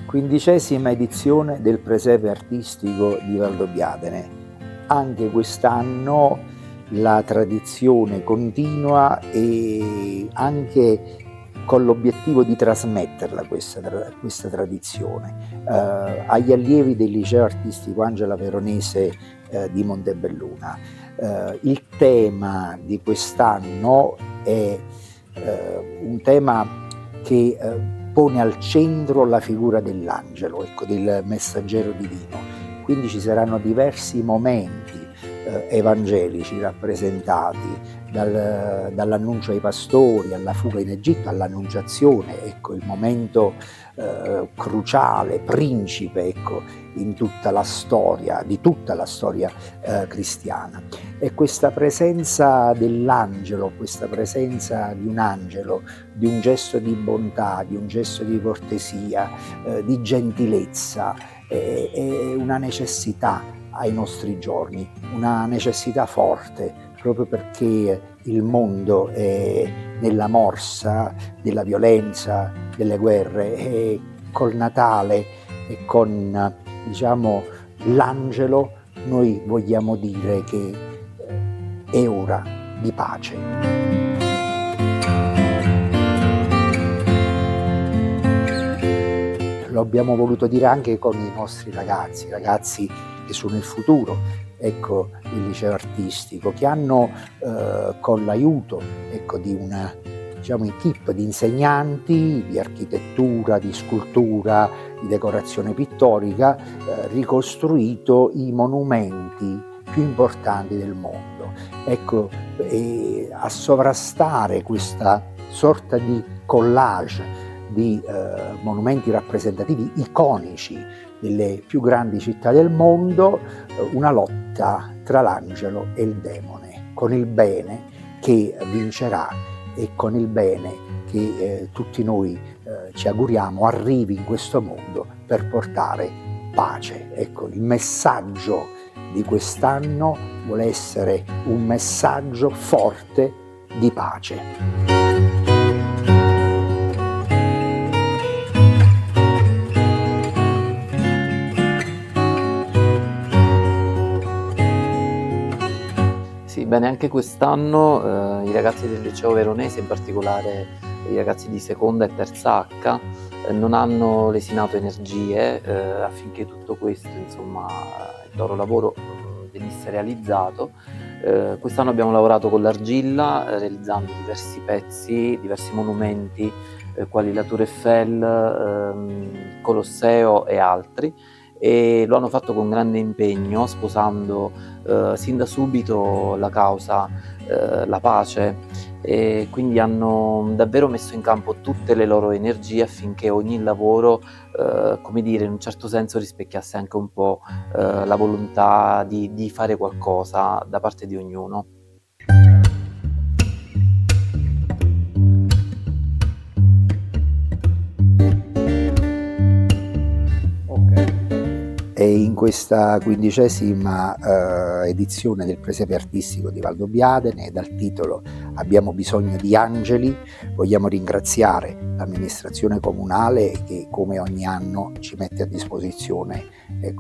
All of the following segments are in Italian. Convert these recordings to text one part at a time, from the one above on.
15ª edizione del Presepe Artistico di Valdobbiadene. Anche quest'anno la tradizione continua e anche con l'obiettivo di trasmetterla questa tradizione agli allievi del Liceo Artistico Angela Veronese di Montebelluna. Il tema di quest'anno è un tema che pone al centro la figura dell'angelo, del messaggero divino. Quindi ci saranno diversi momenti evangelici rappresentati, dall'annuncio ai pastori, alla fuga in Egitto, all'annunciazione, il momento cruciale, principe, in tutta la storia, di tutta la storia cristiana. E questa presenza dell'angelo, questa presenza di un angelo, di un gesto di bontà, di un gesto di cortesia, di gentilezza, è una necessità ai nostri giorni, una necessità forte, proprio perché il mondo è nella morsa della violenza, delle guerre, e col Natale e con, l'angelo noi vogliamo dire che è ora di pace. Lo abbiamo voluto dire anche con i nostri ragazzi che sono il futuro, il liceo artistico, che hanno con l'aiuto di una equipe di insegnanti di architettura, di scultura, di decorazione pittorica, ricostruito i monumenti più importanti del mondo. E a sovrastare questa sorta di collage di monumenti rappresentativi iconici delle più grandi città del mondo, una lotta tra l'angelo e il demone, con il bene che vincerà e con il bene che tutti noi ci auguriamo arrivi in questo mondo per portare pace. Il messaggio di quest'anno vuole essere un messaggio forte di pace. Bene, anche quest'anno i ragazzi del Liceo Veronese, in particolare i ragazzi di seconda e terza H, non hanno lesinato energie affinché tutto questo, il loro lavoro venisse realizzato. Quest'anno abbiamo lavorato con l'argilla, realizzando diversi pezzi, diversi monumenti, quali la Tour Eiffel, Colosseo e altri, e lo hanno fatto con grande impegno, sposando sin da subito la causa, la pace, e quindi hanno davvero messo in campo tutte le loro energie affinché ogni lavoro, in un certo senso rispecchiasse anche un po' la volontà di fare qualcosa da parte di ognuno. E in questa 15ª edizione del Presepe Artistico di Valdobbiadene, dal titolo Abbiamo bisogno di angeli, vogliamo ringraziare l'amministrazione comunale che come ogni anno ci mette a disposizione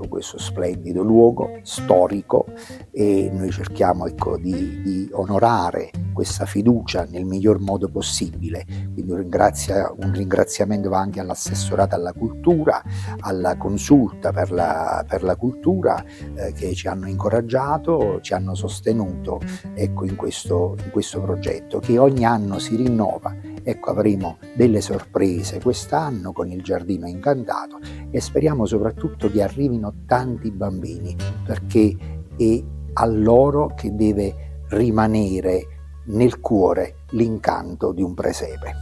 questo splendido luogo storico, e noi cerchiamo di onorare questa fiducia nel miglior modo possibile. Quindi un ringraziamento va anche all'assessorato alla cultura, alla consulta per la cultura, che ci hanno incoraggiato, ci hanno sostenuto in questo progetto che ogni anno si rinnova. Avremo delle sorprese quest'anno con il Giardino Incantato e speriamo soprattutto che arrivino tanti bambini, perché è a loro che deve rimanere nel cuore l'incanto di un presepe.